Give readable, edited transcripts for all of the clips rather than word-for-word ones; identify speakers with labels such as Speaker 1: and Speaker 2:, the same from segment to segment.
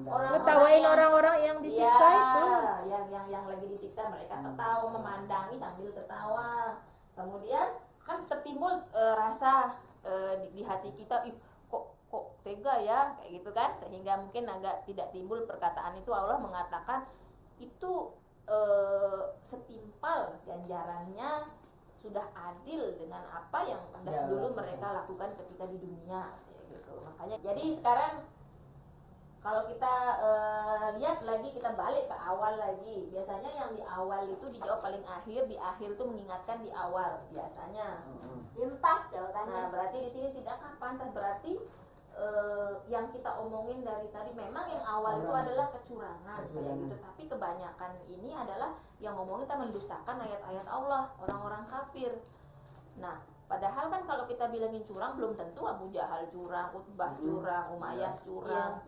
Speaker 1: Ketawain orang-orang yang disiksa itu.
Speaker 2: Yang lagi disiksa, mereka tertawa, memandangi sambil tertawa. Kemudian kan tertimbul rasa di hati kita, kok tega ya, kayak gitu kan, sehingga mungkin agak tidak timbul perkataan itu. Allah mengatakan itu setimpal ganjarannya, sudah adil dengan apa yang dulu mereka lakukan ketika di dunia, gitu. Makanya jadi sekarang kalau kita lihat lagi, kita balik ke awal lagi. Biasanya yang di awal itu dijawab paling akhir, di akhir itu mengingatkan di awal biasanya.
Speaker 3: Impas jawabannya.
Speaker 2: Nah, berarti di sini tidak pantas, berarti yang kita omongin dari tadi memang yang awal itu adalah kecurangan kayak gitu, tapi kebanyakan ini adalah yang ngomong kita mendustakan ayat-ayat Allah, orang-orang kafir. Nah, padahal kan kalau kita bilangin curang belum tentu Abu Jahal curang, Utbah curang, Umayyah curang.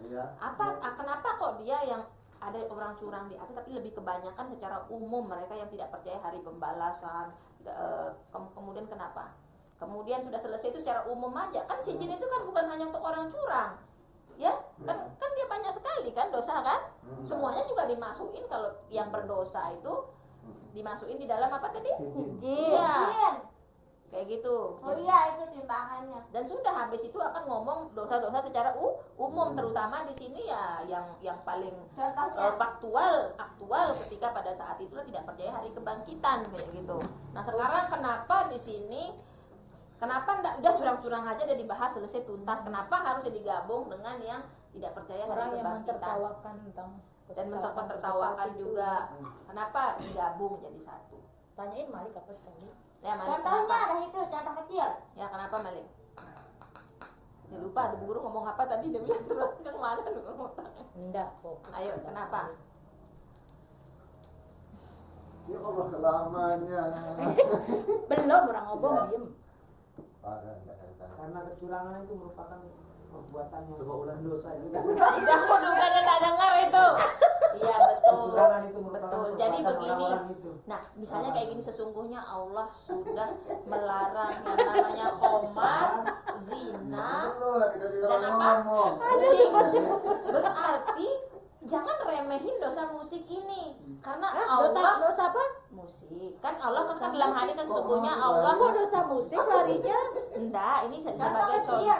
Speaker 2: Kenapa kok dia yang ada orang curang di atas, tapi lebih kebanyakan secara umum mereka yang tidak percaya hari pembalasan. Kemudian kenapa? Kemudian sudah selesai itu secara umum aja. Kan si jin itu kan bukan hanya untuk orang curang. Ya, kan dia banyak sekali kan dosa kan? Semuanya juga dimasukin, kalau yang berdosa itu dimasukin di dalam apa tadi? Jin. Kayak gitu.
Speaker 3: Oh iya, itu timbangannya.
Speaker 2: Dan sudah habis itu akan ngomong dosa-dosa secara umum, terutama di sini ya yang paling aktual ketika pada saat itulah tidak percaya hari kebangkitan kayak gitu. Nah, sekarang kenapa di sini kenapa enggak udah curang-curang aja udah dibahas selesai tuntas? Kenapa harus digabung dengan yang tidak percaya hari kebangkitan? Dan mentertawakan juga. Kenapa digabung jadi satu?
Speaker 1: Tanyain Malik apa sekali.
Speaker 2: Ya, Malik,
Speaker 3: Contohnya
Speaker 2: kenapa?
Speaker 3: ada itu, contoh kecil.
Speaker 2: Ya, kenapa Malik? Ya, lupa, Bu Guru ngomong apa tadi, dia bilang terus ke mana ngomong.
Speaker 1: Enggak kok.
Speaker 2: Ayo, kenapa?
Speaker 4: Ya Allah, kelamanya.
Speaker 1: Belum orang ngomong diem.
Speaker 5: Karena kecurangan itu merupakan perbuatan yang coba ulang dosa itu.
Speaker 2: Udah kok bukannya tak dengar itu. Iya, betul.
Speaker 5: Kecurangan itu merupakan
Speaker 2: Betul. Jadi
Speaker 5: perbuatan
Speaker 2: begini.
Speaker 5: orang-orang itu.
Speaker 2: Nah, misalnya kayak gini, sesungguhnya Allah sudah melarang yang namanya khamar, zina, dan apa? Musik. Berarti jangan remehin dosa musik ini. Karena Allah
Speaker 1: Dosa apa?
Speaker 2: musik. Kan Allah kan dalam hadis kan sesungguhnya Allah
Speaker 1: Kok dosa musik larinya?
Speaker 2: enggak, ini sebagai contohnya.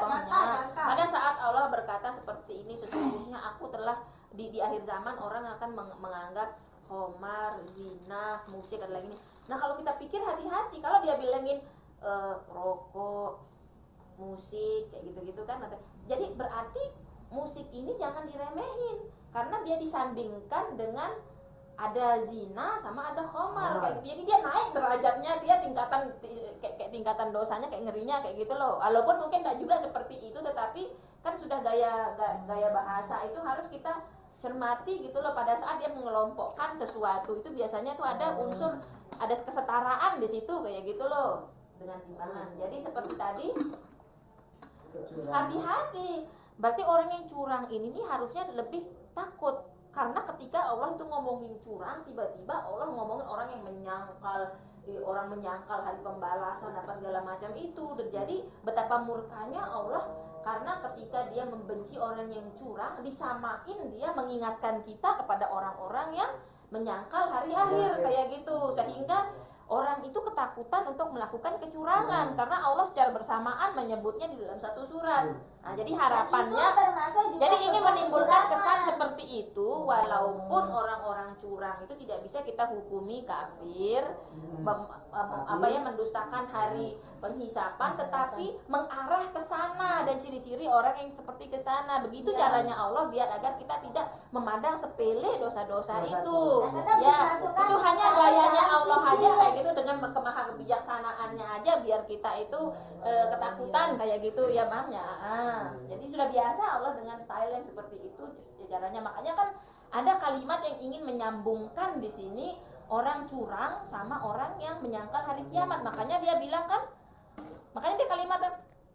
Speaker 2: Pada saat Allah berkata seperti ini, sesungguhnya aku telah di akhir zaman orang akan menganggap khamar, zina, musik dan lagi ini. Nah, kalau kita pikir hati-hati, kalau dia bilangin rokok, musik kayak gitu-gitu kan. Jadi berarti musik ini jangan diremehin, karena dia disandingkan dengan ada zina sama ada khamar kayak gitu. Jadi dia naik derajatnya, dia kayak tingkatan dosanya kayak ngerinya kayak gitu loh. Walaupun mungkin enggak juga seperti itu, tetapi kan sudah gaya bahasa itu harus kita cermati gitu loh. Pada saat dia mengelompokkan sesuatu itu biasanya tuh ada unsur, ada kesetaraan di situ kayak gitu loh dengan timbangan. Jadi seperti tadi, hati-hati. Berarti orang yang curang ini nih harusnya lebih takut, karena ketika Allah itu ngomongin curang, tiba-tiba Allah ngomongin orang yang menyangkal hari pembalasan apa segala macam itu. Jadi betapa murkanya Allah, karena ketika dia membenci orang yang curang, disamain dia mengingatkan kita kepada orang-orang yang menyangkal hari akhir kayak gitu, sehingga orang itu ketakutan untuk melakukan kecurangan, karena Allah secara bersamaan menyebutnya di dalam satu surat. Nah, jadi harapannya, jadi ini menimbulkan kesan seperti itu. Walaupun orang-orang curang itu tidak bisa kita hukumi kafir, mendustakan hari penghisapan, tetapi mengarah ke sana, dan ciri-ciri orang yang seperti ke sana. Begitu caranya Allah, biar agar kita tidak memandang sepele dosa-dosa itu. Ya, itu hanya gayanya Allah aja kayak gitu, dengan kemaha kebijaksanaannya aja, biar kita itu ketakutan kayak gitu ya, Mam ya. Jadi sudah biasa Allah dengan style yang seperti itu caranya. Makanya kan ada kalimat yang ingin menyambungkan di sini orang curang sama orang yang menyangkal hari kiamat. Makanya dia bilang kan, makanya dia kalimat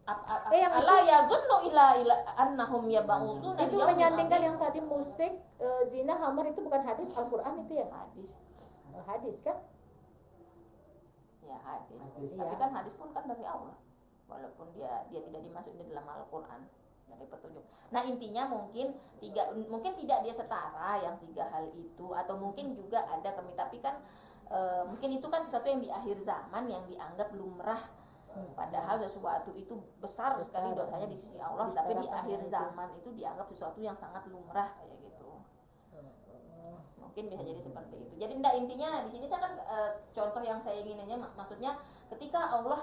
Speaker 2: Allah yazunnu ila annahum yab'utsuna.
Speaker 1: Itu menyandingkan yang tadi musik, zina, khamar, itu bukan hadis Al-Qur'an itu ya? Hadis kan?
Speaker 2: Ya, hadis. Tapi kan hadis pun kan dari Allah. Walaupun dia tidak dimasukin di dalam Al-Qur'an. Cari petunjuk. Nah intinya mungkin tidak dia setara yang 3 hal itu, atau mungkin juga ada tapi kan mungkin itu kan sesuatu yang di akhir zaman yang dianggap lumrah, padahal sesuatu itu besar sekali dosanya di sisi Allah, tapi di akhir zaman itu dianggap sesuatu yang sangat lumrah kayak gitu. Mungkin bisa jadi seperti itu. Jadi intinya di sini saya kan contoh yang saya ingin aja, maksudnya ketika Allah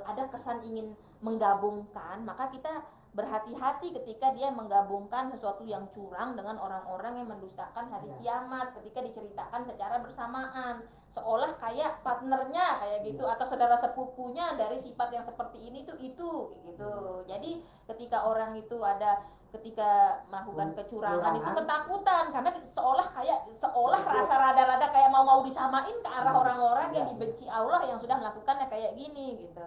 Speaker 2: ada kesan ingin menggabungkan, maka kita berhati-hati ketika dia menggabungkan sesuatu yang curang dengan orang-orang yang mendustakan hari kiamat ketika diceritakan secara bersamaan, seolah kayak partnernya kayak gitu atau saudara sepupunya dari sifat yang seperti ini tuh itu gitu. Jadi ketika orang itu ketika melakukan kecurangan itu ketakutan karena seolah rasa rada-rada kayak mau disamain ke arah orang-orang yang dibenci Allah yang sudah melakukannya kayak gini gitu.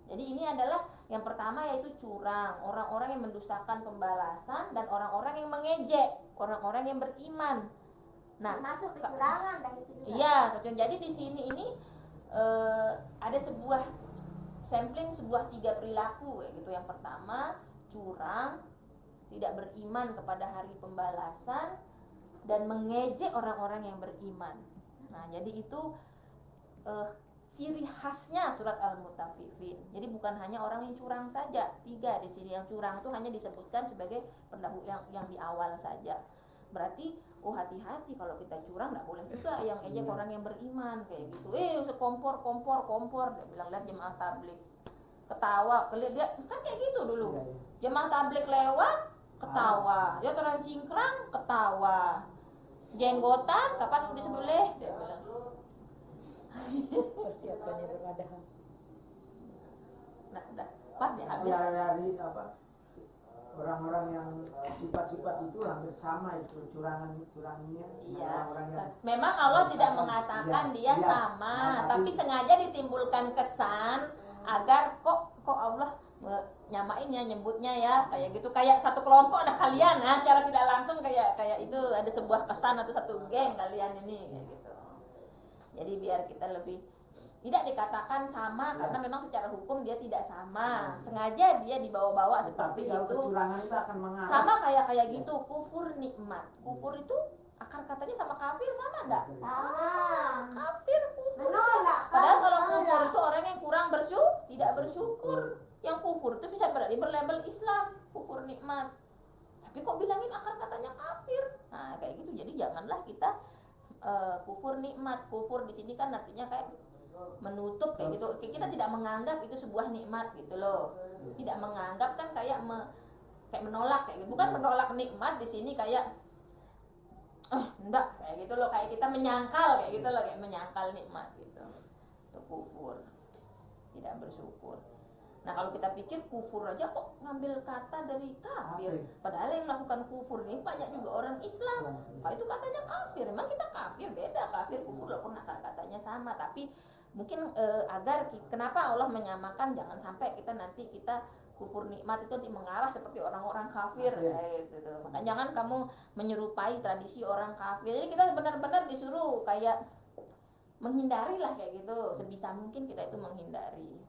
Speaker 2: Jadi ini adalah yang pertama, yaitu curang, orang-orang yang mendustakan pembalasan dan orang-orang yang mengejek orang-orang yang beriman. Nah,
Speaker 3: masuk kecurangan dah itu juga.
Speaker 2: Iya, jadi di sini ini ada sebuah sampling 3 perilaku gitu. Yang pertama, curang, tidak beriman kepada hari pembalasan dan mengejek orang-orang yang beriman. Nah, jadi itu ciri khasnya surat Al-Mutaffifin. Jadi bukan hanya orang yang curang saja. 3 di sini yang curang itu hanya disebutkan sebagai pendahulu yang di awal saja. Berarti hati-hati kalau kita curang, nggak boleh juga yang ejek orang yang beriman kayak gitu. Kompor dia bilang, lihat jemaah tabligh ketawa, dia kan kayak gitu dulu. Jemaah tabligh lewat ketawa, dia orang cingkrang ketawa, jenggotan kapan disembelih dia bilang.
Speaker 1: Persiapan ibadah.
Speaker 2: Nah, udah pas ya habis.
Speaker 5: Dari orang-orang yang sifat-sifat itu hampir sama itu curangnya.
Speaker 2: Iya.
Speaker 5: Orang yang
Speaker 2: Memang Allah tidak mengatakan dia sama, tapi sengaja ditimbulkan kesan agar kok Allah nyamainnya, nyebutnya ya kayak gitu, kayak satu kelompok ada kalian. Nah, secara tidak langsung kayak itu ada sebuah kesan atau satu geng kalian ini kayak gitu. Jadi biar kita lebih tidak dikatakan sama karena memang secara hukum dia tidak sama. Sengaja dia dibawa-bawa seperti
Speaker 5: kalau
Speaker 2: itu.
Speaker 5: kecurangan itu akan mengarah.
Speaker 2: Sama kayak gitu, kufur nikmat. Kufur itu akar katanya sama kafir sama enggak?
Speaker 3: Sama.
Speaker 2: Kafir kufur.
Speaker 3: Menolak.
Speaker 2: Padahal kalau kufur itu orang yang kurang tidak bersyukur. Yang kufur itu bisa berarti berlabel Islam, kufur nikmat. Tapi kok bilangin akar katanya kafir? Nah, kayak gitu. Jadi janganlah kita kufur nikmat. Kufur di sini kan artinya kayak menutup kayak gitu. Kita tidak menganggap itu sebuah nikmat gitu loh. Tidak menganggap kan kayak menolak kayak gitu. Bukan menolak nikmat di sini kayak enggak kayak gitu loh, kayak kita menyangkal kayak gitu loh, kayak menyangkal nikmat gitu. Itu kufur. Tidak bersyukur. Nah, kalau kita pikir kufur aja kok ngambil kata dari kafir, padahal yang melakukan kufur ini banyak juga orang Islam. Pak itu katanya kafir, memang kita kafir, beda kafir kufur walaupun katanya sama, tapi mungkin kenapa Allah menyamakan, jangan sampai kita kufur nikmat itu mengarah seperti orang-orang kafir gitu. Makanya jangan kamu menyerupai tradisi orang kafir. Jadi kita benar-benar disuruh kayak menghindari lah kayak gitu, sebisa mungkin kita itu menghindari.